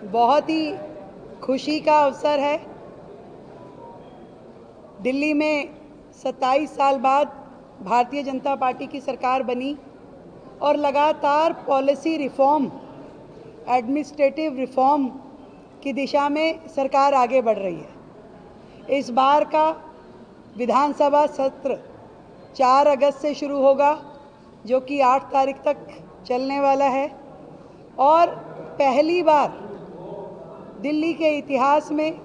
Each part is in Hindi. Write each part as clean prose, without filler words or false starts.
बहुत ही खुशी का अवसर है। दिल्ली में 27 साल बाद भारतीय जनता पार्टी की सरकार बनी और लगातार पॉलिसी रिफॉर्म, एडमिनिस्ट्रेटिव रिफॉर्म की दिशा में सरकार आगे बढ़ रही है। इस बार का विधानसभा सत्र 4 अगस्त से शुरू होगा, जो कि 8 तारीख तक चलने वाला है और पहली बार दिल्ली के इतिहास में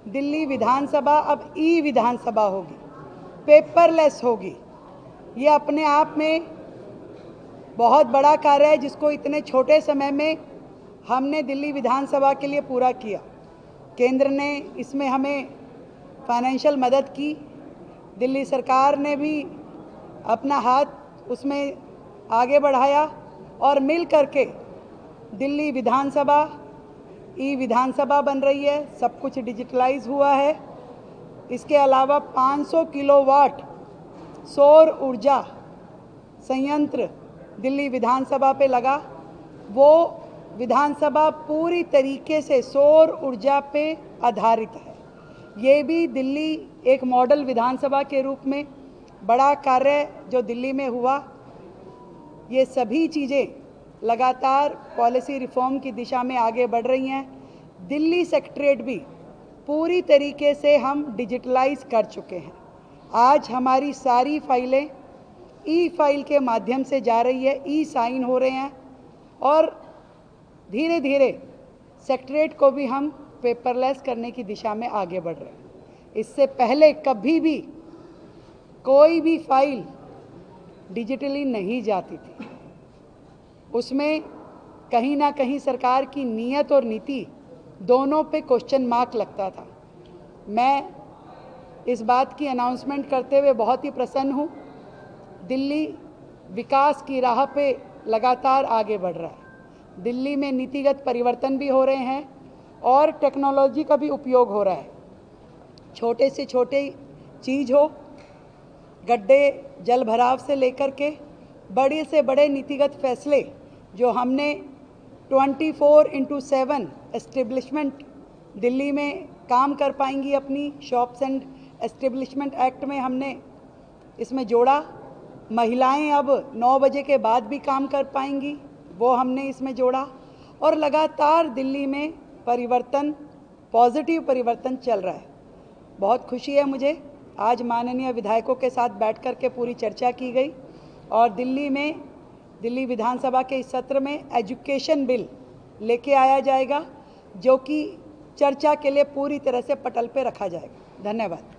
दिल्ली विधानसभा अब ई विधानसभा होगी, पेपरलेस होगी। ये अपने आप में बहुत बड़ा कार्य है, जिसको इतने छोटे समय में हमने दिल्ली विधानसभा के लिए पूरा किया। केंद्र ने इसमें हमें फाइनेंशियल मदद की, दिल्ली सरकार ने भी अपना हाथ उसमें आगे बढ़ाया और मिल करके दिल्ली विधानसभा ई विधानसभा बन रही है। सब कुछ डिजिटलाइज हुआ है। इसके अलावा 500 किलोवाट सौर ऊर्जा संयंत्र दिल्ली विधानसभा पे लगा। वो विधानसभा पूरी तरीके से सौर ऊर्जा पे आधारित है। ये भी दिल्ली एक मॉडल विधानसभा के रूप में बड़ा कार्य जो दिल्ली में हुआ। ये सभी चीज़ें लगातार पॉलिसी रिफॉर्म की दिशा में आगे बढ़ रही हैं। दिल्ली सेक्रेटेरिएट भी पूरी तरीके से हम डिजिटलाइज कर चुके हैं। आज हमारी सारी फाइलें ई फाइल के माध्यम से जा रही है, ई साइन हो रहे हैं और धीरे धीरे सेक्रेटेरिएट को भी हम पेपरलेस करने की दिशा में आगे बढ़ रहे हैं। इससे पहले कभी भी कोई भी फाइल डिजिटली नहीं जाती थी। उसमें कहीं ना कहीं सरकार की नीयत और नीति दोनों पे क्वेश्चन मार्क लगता था। मैं इस बात की अनाउंसमेंट करते हुए बहुत ही प्रसन्न हूँ। दिल्ली विकास की राह पे लगातार आगे बढ़ रहा है। दिल्ली में नीतिगत परिवर्तन भी हो रहे हैं और टेक्नोलॉजी का भी उपयोग हो रहा है। छोटे से छोटे चीज़ हो, गड्ढे जल भराव से लेकर के बड़े से बड़े नीतिगत फैसले जो हमने 24/7 एस्टेब्लिशमेंट दिल्ली में काम कर पाएंगी। अपनी शॉप्स एंड एस्टेब्लिशमेंट एक्ट में हमने इसमें जोड़ा। महिलाएं अब 9 बजे के बाद भी काम कर पाएंगी, वो हमने इसमें जोड़ा। और लगातार दिल्ली में परिवर्तन, पॉजिटिव परिवर्तन चल रहा है। बहुत खुशी है मुझे। आज माननीय विधायकों के साथ बैठ कर के पूरी चर्चा की गई और दिल्ली विधानसभा के इस सत्र में एजुकेशन बिल लेके आया जाएगा, जो कि चर्चा के लिए पूरी तरह से पटल पे रखा जाएगा। धन्यवाद।